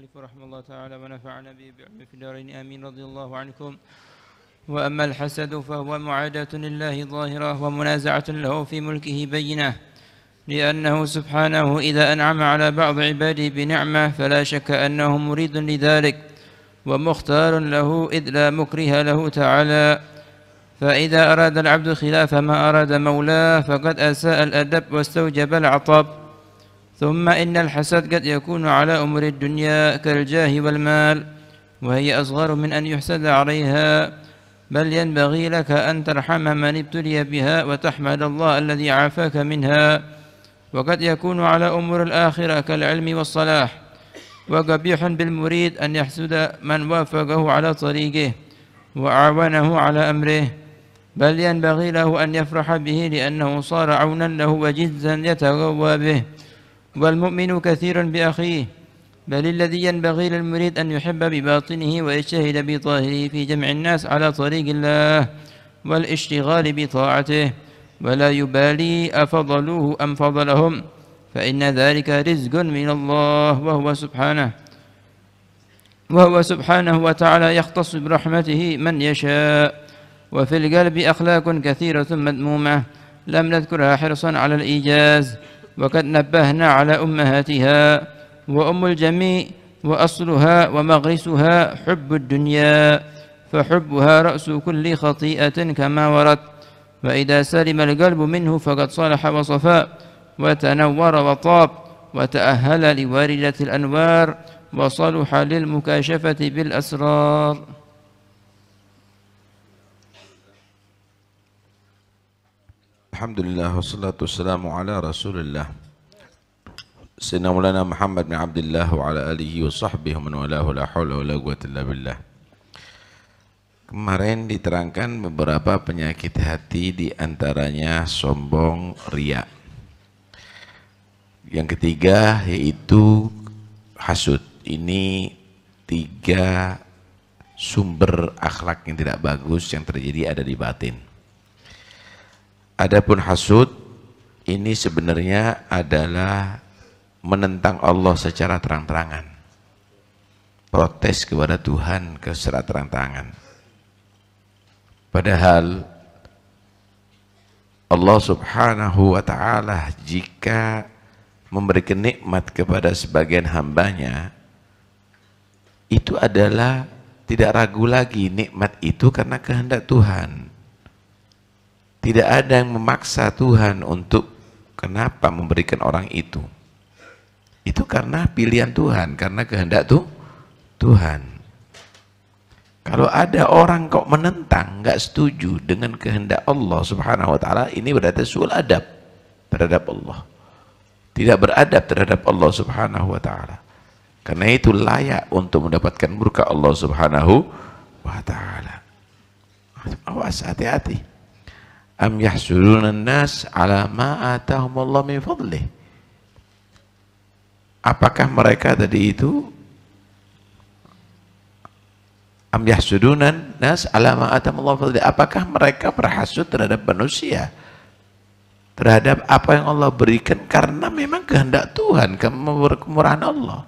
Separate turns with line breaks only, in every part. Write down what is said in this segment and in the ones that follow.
المؤلف رحمه الله تعالى ونفعنا به بعلمه في الدارين آمين رضي الله عنكم. وأما الحسد فهو معاداة لله ظاهرة ومنازعة له في ملكه بينة، لأنه سبحانه إذا أنعم على بعض عباده بنعمة فلا شك أنه مريد لذلك ومختار له، إذ لا مكره له تعالى. فإذا أراد العبد خلاف ما أراد مولاه فقد أساء الأدب واستوجب العطب. ثم إن الحسد قد يكون على أمور الدنيا كالجاه والمال، وهي أصغر من أن يحسد عليها، بل ينبغي لك أن ترحم من ابتلي بها وتحمد الله الذي عافاك منها. وقد يكون على أمور الآخرة كالعلم والصلاح، وقبيح بالمريد أن يحسد من وافقه على طريقه وأعوانه على أمره، بل ينبغي له أن يفرح به لأنه صار عونا له وجزا يتغوى به. والمؤمن كثير بأخيه، بل الذي ينبغي للمريد أن يحب بباطنه ويجتهد بظاهره في جمع الناس على طريق الله والاشتغال بطاعته، ولا يبالي أفضلوه أم فضلهم، فإن ذلك رزق من الله وهو سبحانه وتعالى يختص برحمته من يشاء. وفي القلب أخلاق كثيرة مذمومة لم نذكرها حرصا على الإيجاز، وقد نبهنا على أمهاتها. وأم الجميع وأصلها ومغرسها حب الدنيا، فحبها رأس كل خطيئة كما ورد. وإذا سلم القلب منه فقد صلح وصفى وتنور وطاب وتأهل لواردة الأنوار وصلح للمكاشفة بالأسرار.
Alhamdulillah wassalatu wassalamu ala rasulillah Sayyidina Maulana Muhammad bin Abdullah wa ala alihi wa sahbihi wa man walahu la hawla wa la quwwata illa billah. Kemarin diterangkan beberapa penyakit hati, di antaranya sombong, riya. Yang ketiga yaitu hasud. Ini 3 sumber akhlak yang tidak bagus yang terjadi ada di batin. Adapun hasud ini sebenarnya adalah menentang Allah secara terang-terangan, protes kepada Tuhan secara terang-terangan. Padahal Allah subhanahu wa ta'ala jika memberikan nikmat kepada sebagian hambanya, itu adalah tidak ragu lagi nikmat itu karena kehendak Tuhan. Tidak ada yang memaksa Tuhan untuk kenapa memberikan orang itu. Itu karena pilihan Tuhan, karena kehendak Tuhan. Kalau ada orang kok menentang, nggak setuju dengan kehendak Allah subhanahu wa ta'ala, ini berarti su'ul adab terhadap Allah. Tidak beradab terhadap Allah subhanahu wa ta'ala. Karena itu layak untuk mendapatkan murka Allah subhanahu wa ta'ala. Awas, hati-hati. Am yahsuduna an-nas ala ma atahumullah min fadlih. Apakah mereka tadi itu am yahsuduna an-nas ala ma atahumullah min fadlih, apakah mereka berhasud terhadap manusia, terhadap apa yang Allah berikan karena memang kehendak Tuhan, kemurahan Allah.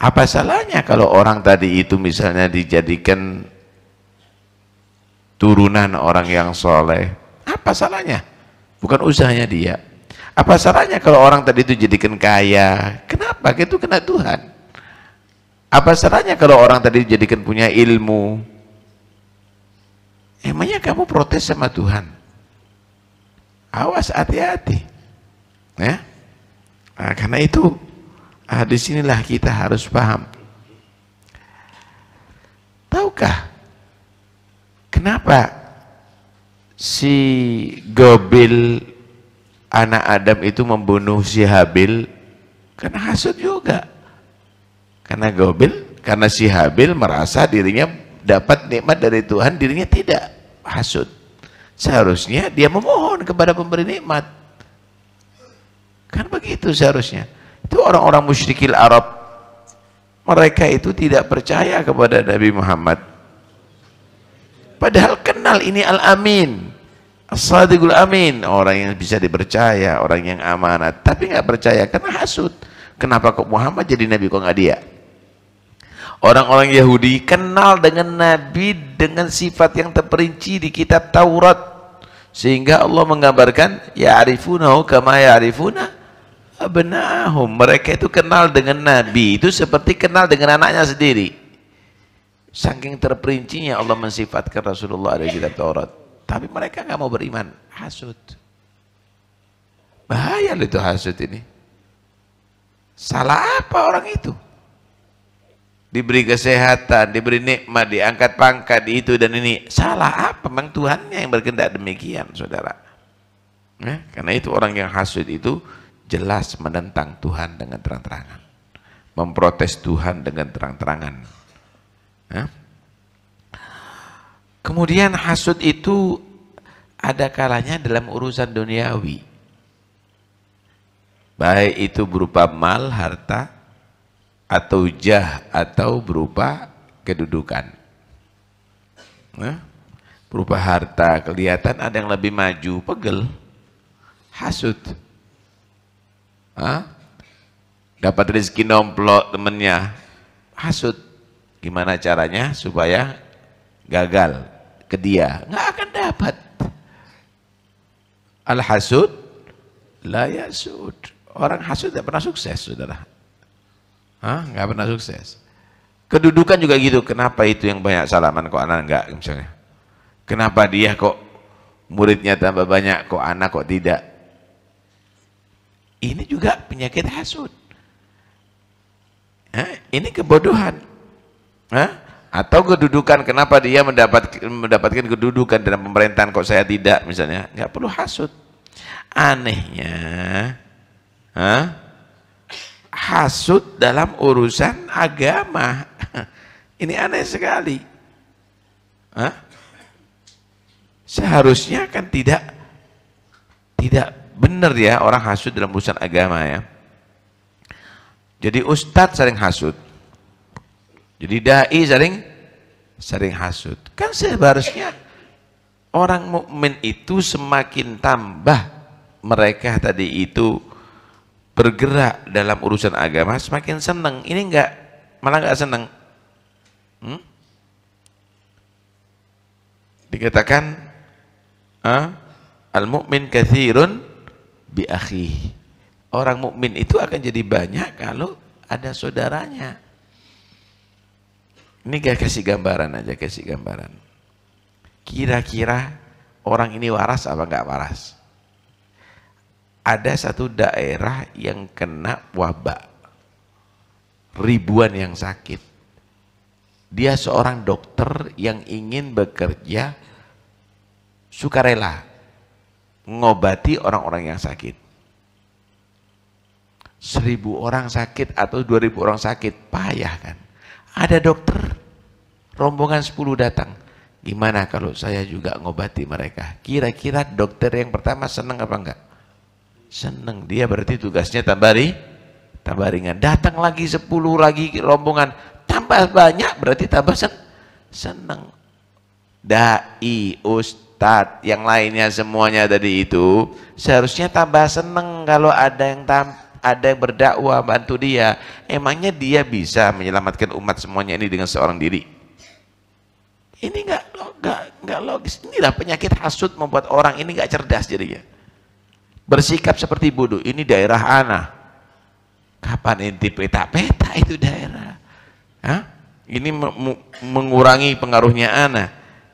Apa salahnya kalau orang tadi itu misalnya dijadikan turunan orang yang soleh? Apa salahnya? Bukan usahanya dia. Apa salahnya kalau orang tadi itu jadikan kaya? Kenapa? Itu kena Tuhan. Apa salahnya kalau orang tadi dijadikan punya ilmu? Emangnya kamu protes sama Tuhan? Awas, hati-hati. Ya? Nah, karena itu disinilah kita harus paham. Tahukah kenapa si Gobil anak Adam itu membunuh si Habil? Karena hasud juga. Karena si Habil merasa dirinya dapat nikmat dari Tuhan, dirinya tidak. Hasud. Seharusnya dia memohon kepada pemberi nikmat. Kan begitu seharusnya. Itu orang-orang musyrikil Arab. Mereka itu tidak percaya kepada Nabi Muhammad. Padahal kenal ini Al-Amin, As-Sadiqul Amin, orang yang bisa dipercaya, orang yang amanat, tapi nggak percaya karena hasud. Kenapa kok Muhammad jadi nabi, kok nggak dia? Orang-orang Yahudi kenal dengan nabi dengan sifat yang terperinci di kitab Taurat, sehingga Allah menggambarkan ya'rifunahu kama ya'rifuna abna'ahum. Mereka itu kenal dengan nabi itu seperti kenal dengan anaknya sendiri. Saking terperincinya Allah mensifatkan Rasulullah dari kitab Taurat. Tapi mereka nggak mau beriman. Hasud. Bahaya loh itu hasud ini. Salah apa orang itu? Diberi kesehatan, diberi nikmat, diangkat pangkat, di itu dan ini. Salah apa? Memang Tuhannya yang berkehendak demikian, saudara. Ya, karena itu orang yang hasud itu jelas menentang Tuhan dengan terang-terangan. Memprotes Tuhan dengan terang-terangan. Ya. Kemudian hasud itu ada kalanya dalam urusan duniawi. Baik itu berupa mal, harta, atau jah, atau berupa kedudukan. Nah, berupa harta, kelihatan ada yang lebih maju, pegel, hasud. Dapat rezeki nomplok temennya, hasud. Gimana caranya supaya gagal ke dia? Nggak akan dapat. Al-hasud la yasud. Orang hasud tidak pernah sukses, saudara. Nggak pernah sukses. Kedudukan juga gitu. Kenapa itu yang banyak salaman kok anak enggak, misalnya? Kenapa dia kok muridnya tambah banyak, kok anak kok tidak? Ini juga penyakit hasud. Ini kebodohan. Atau kedudukan, kenapa dia mendapatkan kedudukan dalam pemerintahan kok saya tidak, misalnya? Nggak perlu hasud. Anehnya, hasud dalam urusan agama. Ini aneh sekali. Seharusnya kan tidak benar ya orang hasud dalam urusan agama ya. Jadi ustadz sering hasud, jadi dai sering hasud. Kan seharusnya orang mukmin itu semakin tambah mereka tadi itu bergerak dalam urusan agama, semakin senang. Ini malah enggak senang. Dikatakan al-mu'min katsirun bi akhihi. Orang mukmin itu akan jadi banyak kalau ada saudaranya. Ini kasih gambaran aja, kasih gambaran. Kira-kira orang ini waras apa enggak waras? Ada satu daerah yang kena wabak, ribuan yang sakit. Dia seorang dokter yang ingin bekerja sukarela, mengobati orang-orang yang sakit. 1.000 orang sakit atau 2.000 orang sakit, payah kan? Ada dokter, rombongan 10 datang. Gimana kalau saya juga ngobati mereka? Kira-kira dokter yang pertama senang apa enggak? Senang. Dia berarti tugasnya tambah ringan. Datang lagi 10 lagi rombongan, tambah banyak, berarti tambah senang. Dai, ustadz, yang lainnya semuanya tadi itu seharusnya tambah senang kalau ada yang berdakwah bantu dia. Emangnya dia bisa menyelamatkan umat semuanya ini dengan seorang diri? Ini enggak logis. Inilah penyakit hasud membuat orang ini enggak cerdas jadinya. Bersikap seperti bodoh. Ini daerah ana. Kapan inti peta-peta itu daerah? Ini mengurangi pengaruhnya ana.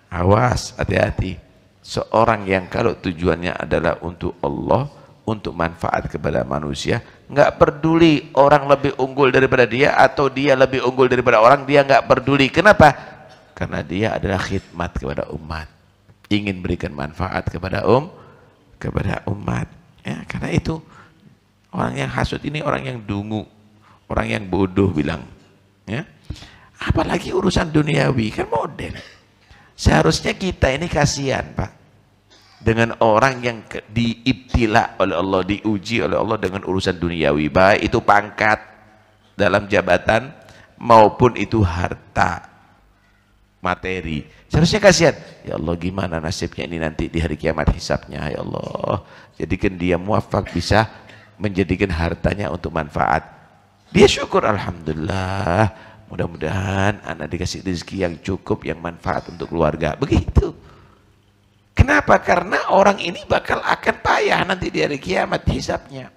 Awas, hati-hati. Seorang yang kalau tujuannya adalah untuk Allah, untuk manfaat kepada manusia, nggak peduli orang lebih unggul daripada dia atau dia lebih unggul daripada orang, dia nggak peduli. Kenapa? Karena dia adalah khidmat kepada umat, ingin berikan manfaat kepada umat. Ya, karena itu orang yang hasud ini orang yang dungu, orang yang bodoh bilang. Ya, apalagi urusan duniawi kan model. Seharusnya kita ini kasihan, Pak, dengan orang yang diibtila oleh Allah, diuji oleh Allah dengan urusan duniawi, baik itu pangkat dalam jabatan maupun itu harta materi. Seharusnya kasihan. Ya Allah, gimana nasibnya ini nanti di hari kiamat hisabnya, ya Allah. Jadikan dia muwafaq bisa menjadikan hartanya untuk manfaat. Dia syukur, alhamdulillah, mudah-mudahan anak dikasih rezeki yang cukup, yang manfaat untuk keluarga. Begitu. Kenapa? Karena orang ini bakal akan payah nanti di hari kiamat hisabnya.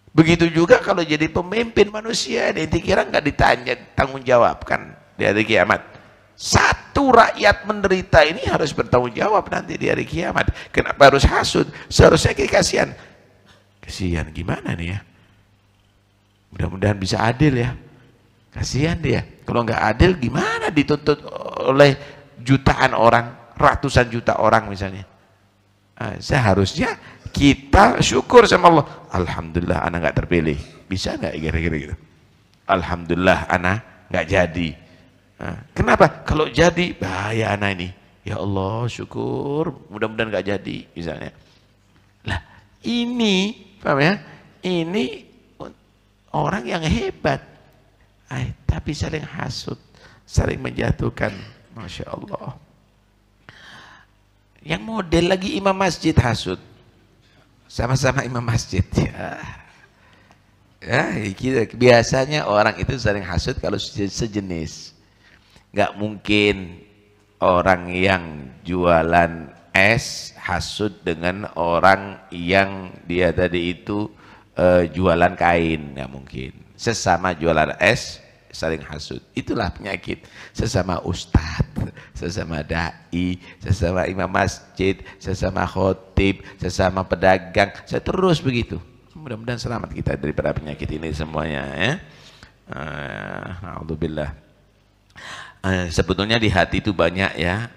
Begitu juga kalau jadi pemimpin manusia, dia dikira nggak ditanya, tanggung jawabkan di hari kiamat. Satu rakyat menderita ini harus bertanggung jawab nanti di hari kiamat. Kenapa harus hasud? Seharusnya kita kasihan. Kasihan gimana nih ya? Mudah-mudahan bisa adil ya. Kasihan dia. Kalau nggak adil gimana dituntut oleh jutaan orang, ratusan juta orang misalnya. Seharusnya kita syukur sama Allah. Alhamdulillah anak nggak terpilih. Bisa nggak kira-kira gitu? Alhamdulillah anak nggak jadi. Kenapa? Kalau jadi bahaya anak ini. Ya Allah syukur. Mudah-mudahan nggak jadi misalnya. Lah ini, paham ya? Ini orang yang hebat. Tapi saling hasut, saling menjatuhkan. Masya Allah. Yang model lagi imam masjid hasut. Sama-sama imam masjid ya. Biasanya orang itu saling hasut kalau sejenis. Nggak mungkin orang yang jualan es hasut dengan orang yang dia tadi itu jualan kain. Nggak mungkin. Sesama jualan es saling hasut. Itulah penyakit. Sesama ustadz, sesama dai, sesama imam masjid, sesama khotib, sesama pedagang, saya terus begitu. Mudah-mudahan selamat kita daripada penyakit ini semuanya ya. Alhamdulillah. Sebetulnya di hati itu banyak ya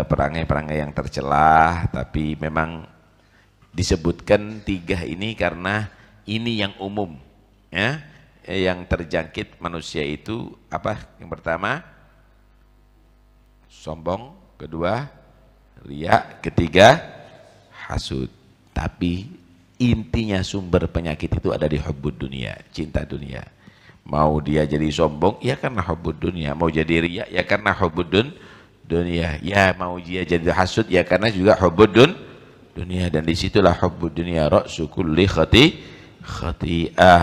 perangai-perangai yang tercelah, tapi memang disebutkan 3 ini karena ini yang umum ya, yang terjangkit manusia itu apa? Yang pertama sombong, kedua riya, ketiga hasud. Tapi intinya sumber penyakit itu ada di hubbud dunia, cinta dunia. Mau dia jadi sombong ya karena hubbud dunia, mau jadi riya ya karena hubbud dunia, ya mau dia jadi hasud ya karena juga hubbud dunia. Dan disitulah hubbud dunia ra'su kulli khati'ah.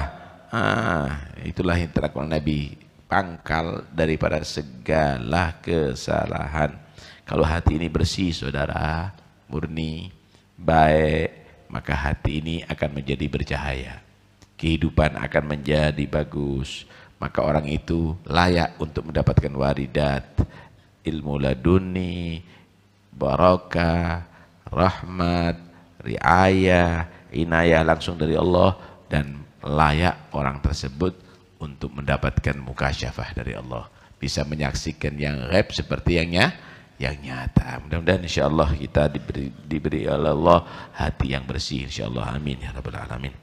Itulah yang terakal Nabi, pangkal daripada segala kesalahan. Kalau hati ini bersih saudara, murni, baik, maka hati ini akan menjadi bercahaya. Kehidupan akan menjadi bagus. Maka orang itu layak untuk mendapatkan waridat, ilmu laduni, barakah, rahmat, riayah, inayah langsung dari Allah, dan layak orang tersebut untuk mendapatkan mukasyafah dari Allah, bisa menyaksikan yang ghaib seperti yang nyata. Mudah-mudahan insyaallah kita diberi oleh Allah hati yang bersih insyaallah. Amin ya rabbal alamin.